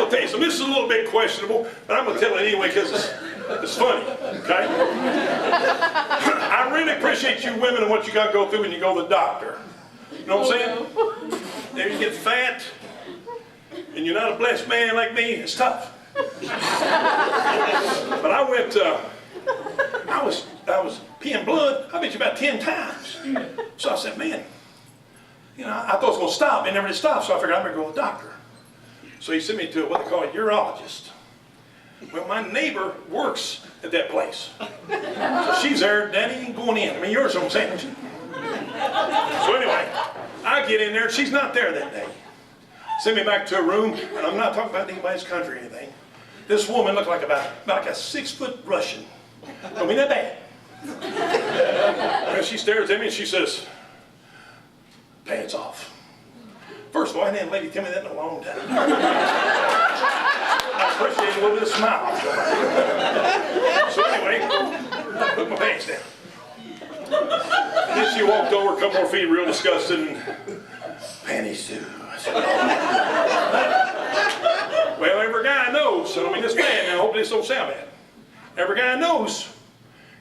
going to tell you something. This is a little bit questionable, but I'm going to tell it anyway because it's funny, okay? I really appreciate you women and what you got to go through when you go to the doctor. You know what I'm saying? Then you get fat, and you're not a blessed man like me, it's tough. But I went, I was peeing blood, I bet you about 10 times. So I said, man, you know, I thought it was going to stop. It never did stop, so I figured I better go to the doctor. So he sent me to what they call a urologist. Well, my neighbor works at that place. So she's there, Daddy ain't going in. I mean, yours what I'm saying. So anyway, I get in there, she's not there that day. Send me back to a room, and I'm not talking about anybody's country or anything. This woman looked like about like a 6-foot Russian. Don't mean that bad. Well, she stares at me and she says, pants off. First of all, I hadn't had a lady tell me that in a long time. I appreciate a little bit of smile. So anyway, I put my pants down. And then she walked over a couple more feet real disgusted and panties too. Well, every guy knows, I don't mean this bad now, I hope this don't sound bad. Every guy knows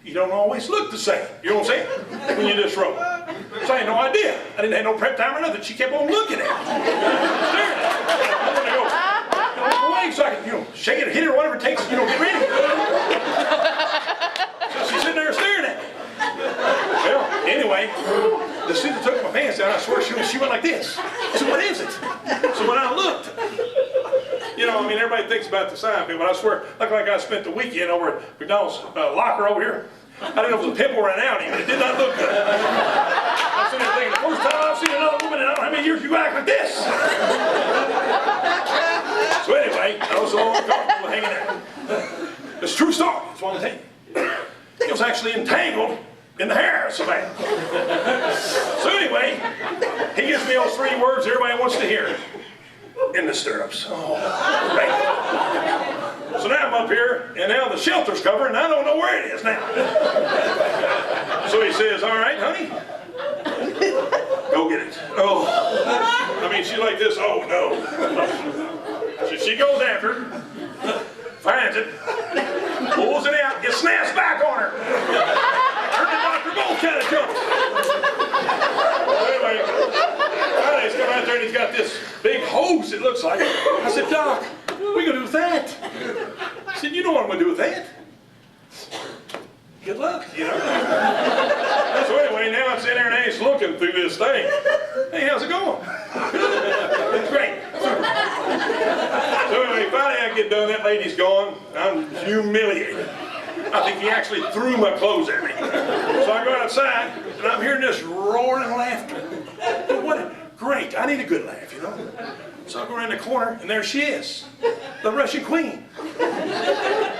you don't always look the same. You know what I'm saying? When you're in this room. So I had no idea. I didn't have no prep time or nothing. She kept on looking at me. Staring at me. I'm going to go away so I can, you know, shake it or hit it or whatever it takes, you know, get ready. So she's sitting there staring at me. Well, anyway, as soon as I took my pants down, I swear she went like this. I said, what is it? So when I looked, you know, I mean, everybody thinks about the sign, but I swear, looked like I spent the weekend over at McDonald's locker over here. I didn't know if it was a pimple or an outie, but it did not look good. I'm sitting there thinking, the first time I've seen another woman in I don't know how many years you act like this. So anyway, I was all uncomfortable hanging there. It's a true story, that's what I'm telling you. It was actually entangled in the hair, so bad. So anyway, he gives me those 3 words everybody wants to hear. In the stirrups. Oh, right. So now I'm up here, and now the shelter's covered, and I don't know where it is now. So he says, all right, honey, go get it. Oh, I mean, she's like this, oh no. So she goes after it, finds it, pulls it out, gets snaps back on her. Her and Dr. Gold kind of jumped. Well, anyway, he's come out there and he's got this big hose, it looks like. I said, Doc, what are we going to do with that? He said, you know what I'm going to do with that? Good luck, you know. So anyway, now I'm sitting there and Ace looking through this thing. Hey, how's it going? It's great. So anyway, finally I get done, that lady's gone. I'm humiliated. I think he actually threw my clothes at me. So I go outside, and I'm hearing this roaring laughter. But what great, I need a good laugh, you know. So I go around the corner, and there she is, the Russian queen.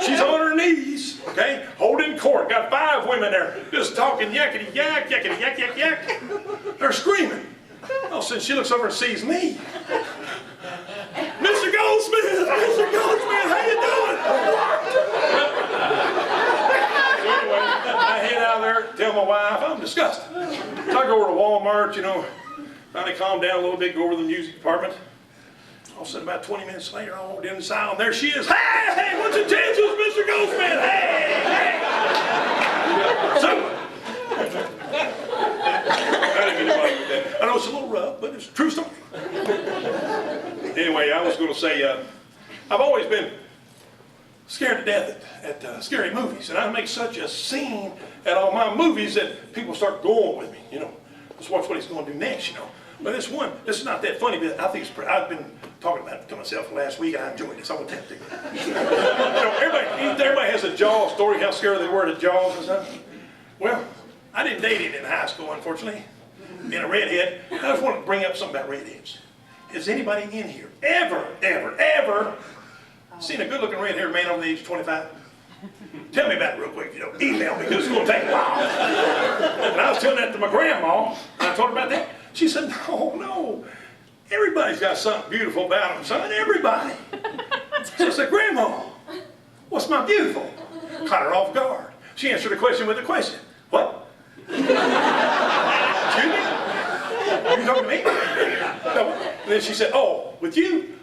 She's on her knees, okay, holding court. Got 5 women there, just talking yakety yak, yakety yak, yak, yak. They're screaming. Oh, since she looks over and sees me. Mr. Goldsmith, Mr. Goldsmith, how you doing? So anyway, I head out there, tell my wife, I'm disgusted. So I go over to Walmart, you know, finally calm down a little bit, go over to the music department. All of a sudden, about 20 minutes later, I walked in the aisle, and there she is. Hey, hey, what's the chances, Mr. Goldsmith? Hey, hey. So, I didn't mean to bother with that. I know it's a little rough, but it's a true story. Anyway, I was going to say, I've always been scared to death at scary movies, and I make such a scene at all my movies that people start going with me, you know. Let's watch what he's going to do next, you know. But this is not that funny, but I think it's pretty. I've been talking about it to myself last week, and I enjoyed this. I want to tell you. You know, everybody has a Jaws story, how scared they were at Jaws and stuff. Well, I didn't date it in high school, unfortunately. Being a redhead, I just want to bring up something about redheads. Has anybody in here ever seen a good-looking red-haired man over the age of 25? Tell me about it real quick, you know. Email me, because it's going to take a while. And I was telling that to my grandma, and I told her about that. She said, no. Everybody's got something beautiful about them, son. Everybody. So I said, Grandma, what's my beautiful? Caught her off guard. She answered the question with a question. What? Excuse me? Are you talking to me? No. And then she said, oh, with you?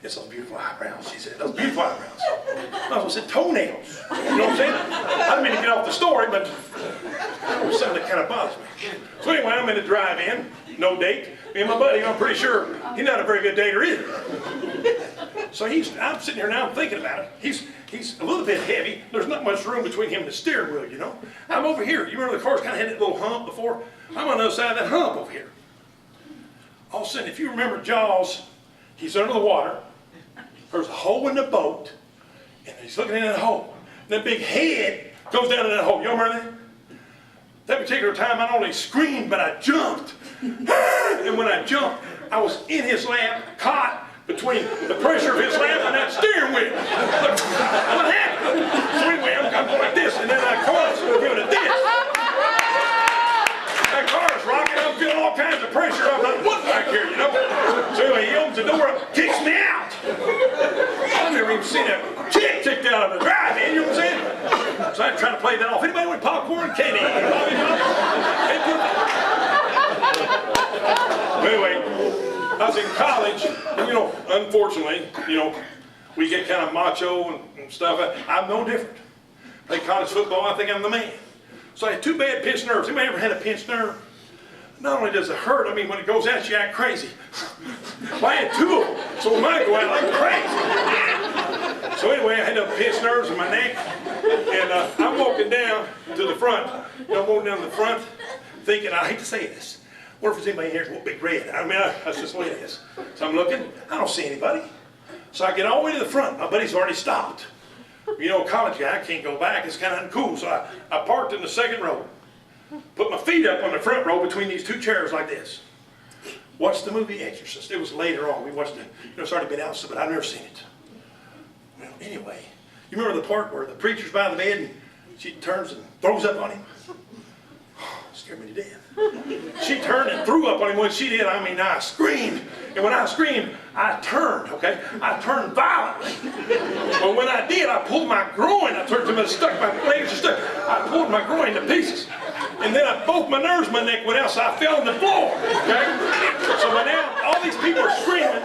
It's those beautiful eyebrows. white rounds. I was said toenails. You know what I'm saying? I didn't mean to get off the story, but that was something that kind of bothers me. So anyway, I'm in the drive-in, no date. Me and my buddy, I'm pretty sure he's not a very good dater either. So I'm sitting here now, I'm thinking about it. He's a little bit heavy. There's not much room between him and the steering wheel, you know. I'm over here. You remember the car's kind of had that little hump before? I'm on the other side of that hump over here. All of a sudden, if you remember Jaws, he's under the water. There's a hole in the boat, and he's looking in that hole. And that big head goes down in that hole. You remember that? That particular time, I not only screamed, but I jumped. And when I jumped, I was in his lap, caught between the pressure of his lap and that steering wheel. What happened? So anyway, I'm going like this, and then that car's giving it this. That car's rocking, I'm feeling all kinds of pressure. I'm like, what back here, you know? So anyway, he opens the door up, kicks me out. I've never even seen a chick kicked out of the drive-in, you know what I'm saying? So I tried to play that off. Anybody want popcorn? Candy? Anyway, I was in college, and you know, unfortunately, you know, we get kind of macho and stuff. I'm no different. Play college football, I think I'm the man. So I had 2 bad pinched nerves. Anybody ever had a pinched nerve? Not only does it hurt, I mean, when it goes out, you act crazy. Well, I had 2 of them, so when mine go out, I'm crazy. So anyway, I had a pinched nerves in my neck, and I'm walking down to the front. You know, I'm walking down to the front, thinking, I hate to say this. What if there's anybody here with big red? I mean, that's just the way it is. So I'm looking, I don't see anybody. So I get all the way to the front. My buddy's already stopped. You know, a college guy, I can't go back. It's kind of uncool. So I parked in the second row. Put my feet up on the front row between these 2 chairs like this. Watched the movie Exorcist. It was later on. We watched it. You know, it's already been out, but I've never seen it. Well, anyway, you remember the part where the preacher's by the bed and she turns and throws up on him? Scared me to death. She turned and threw up on him. When she did, I mean, I screamed. And when I screamed, I turned, okay? I turned violently. But when I did, I pulled my groin. I turned to my stuck, my legs are stuck. I pulled my groin to pieces. And then both my nerves in my neck went out, so I fell on the floor, okay? So by now, all these people are screaming,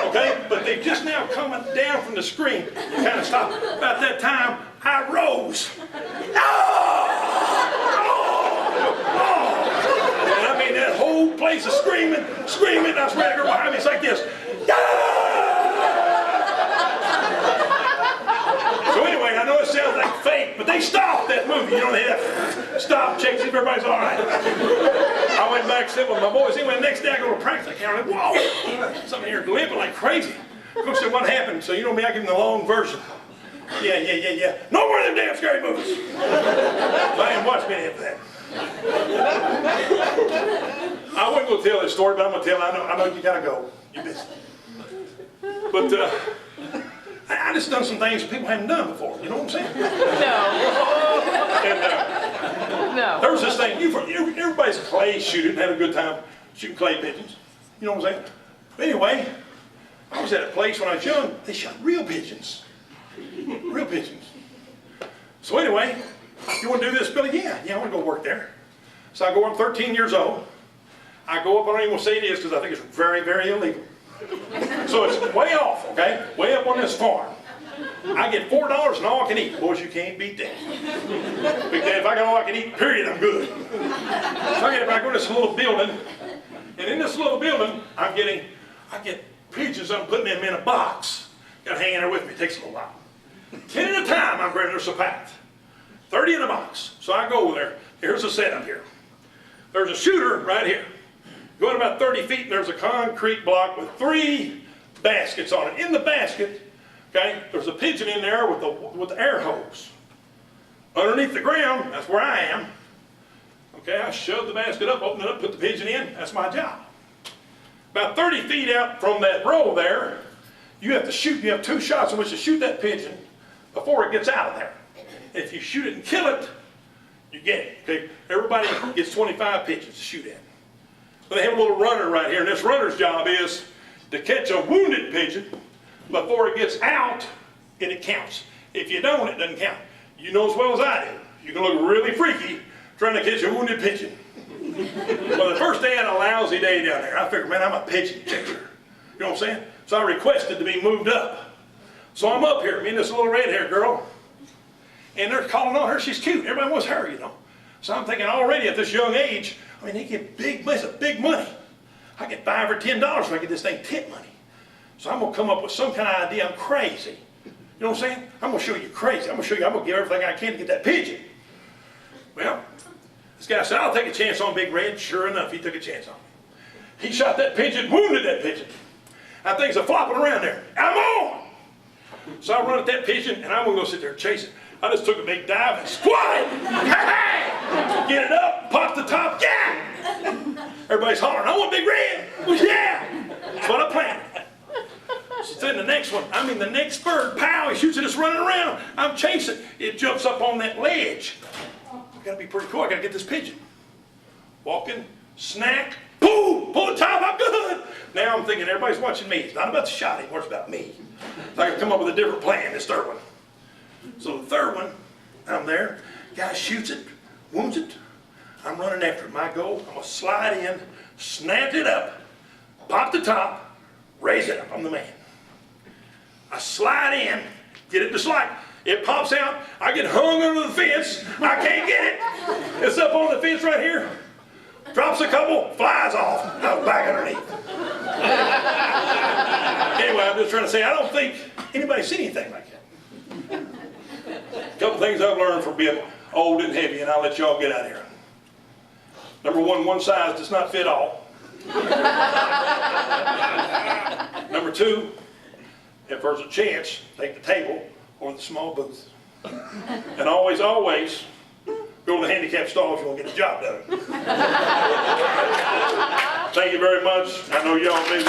okay? But they just now coming down from the scream. Kind of stopped. About that time, I rose. And I mean, that whole place is screaming, screaming. I was ready to go behind me. It's like this. So anyway, I know it sounds like fake, but they stopped that movie. You know, they had stop, check, see if everybody's all right. I went back and said with my boys. Anyway, the next day I go to practice. I came like, whoa, something here limping like crazy. Coach said, what happened? So you know me, I give him the long version. Yeah. No more of them damn scary movies. So I didn't watch many of that. I wasn't going to tell this story, but I'm going to tell. I know you got to go. You busy. But I just done some things people haven't done before. You know what I'm saying? No. And, No. there was this thing. Everybody's a clay shooting, had a good time shooting clay pigeons. You know what I'm saying? But anyway, I was at a place when I was young. They shot real pigeons. Real pigeons. So anyway, you want to do this, Billy? Yeah, I want to go work there. So I go, I'm 13 years old. I go up, I don't even want to say it is because I think it's very, very illegal. So it's way off, okay? Way up on this farm. I get $4 and all I can eat. Boys, you can't beat that. Big Dad, if I got all I can eat, period, I'm good. So I go to this little building, and in this little building, I get pigeons, I'm putting them in a box. Got to hang in there with me, it takes a little while. 10 at a time, I'm grabbing, they're so packed. 30 in a box. So I go over there. Here's the setup here. There's a shooter right here. Going about 30 feet, and there's a concrete block with 3 baskets on it. In the basket, okay, there's a pigeon in there with the air hose. Underneath the ground, that's where I am. Okay, I shove the basket up, open it up, put the pigeon in. That's my job. About 30 feet out from that row there, you have to shoot. You have 2 shots in which to shoot that pigeon before it gets out of there. If you shoot it and kill it, you get it. Okay, everybody gets 25 pigeons to shoot at. So they have a little runner right here, and this runner's job is to catch a wounded pigeon before it gets out, and it counts. If you don't, it doesn't count. You know as well as I do. You can look really freaky trying to catch a wounded pigeon. Well, the first day I had a lousy day down there. I figured, man, I'm a pigeon catcher. You know what I'm saying? So I requested to be moved up. So I'm up here, me and this little red-haired girl, and they're calling on her. She's cute. Everybody wants her, you know. So I'm thinking already at this young age, I mean, they get big money. I get $5 or $10 if I get this thing tip money. So I'm going to come up with some kind of idea. I'm crazy. You know what I'm saying? I'm going to show you crazy. I'm going to show you, I'm going to give everything I can to get that pigeon. Well, this guy said, I'll take a chance on Big Red. Sure enough, he took a chance on me. He shot that pigeon, wounded that pigeon. That thing's a flopping around there. I'm on! So I run at that pigeon, and I'm going to go sit there and chase it. I just took a big dive and squatted. Get it up, pop the top, yeah! Everybody's hollering, I want Big Red. Well, yeah! That's what I planned. So then the next one, I mean the next bird, pow, he shoots it, it's running around. I'm chasing. It jumps up on that ledge. I gotta be pretty cool, I gotta get this pigeon. Walking, snack, boom, pull the top, I'm good. Now I'm thinking everybody's watching me. It's not about the shot anymore, it's about me. So I gotta come up with a different plan, this third one. So the third one, I'm there, guy shoots it, wounds it. I'm running after it. My goal, I'm gonna slide in, snap it up, pop the top, raise it up. I'm the man. I slide in, get it just like, it pops out, I get hung under the fence, I can't get it. It's up on the fence right here, drops a couple, flies off, I was back underneath. Anyway, I'm just trying to say, I don't think anybody's seen anything like that. A couple things I've learned from being old and heavy, and I'll let y'all get out of here. Number one size does not fit all. Number two, if there's a chance, take the table or the small booth. And always go to the handicap stall if you want to get the job done. Thank you very much. I know y'all busy.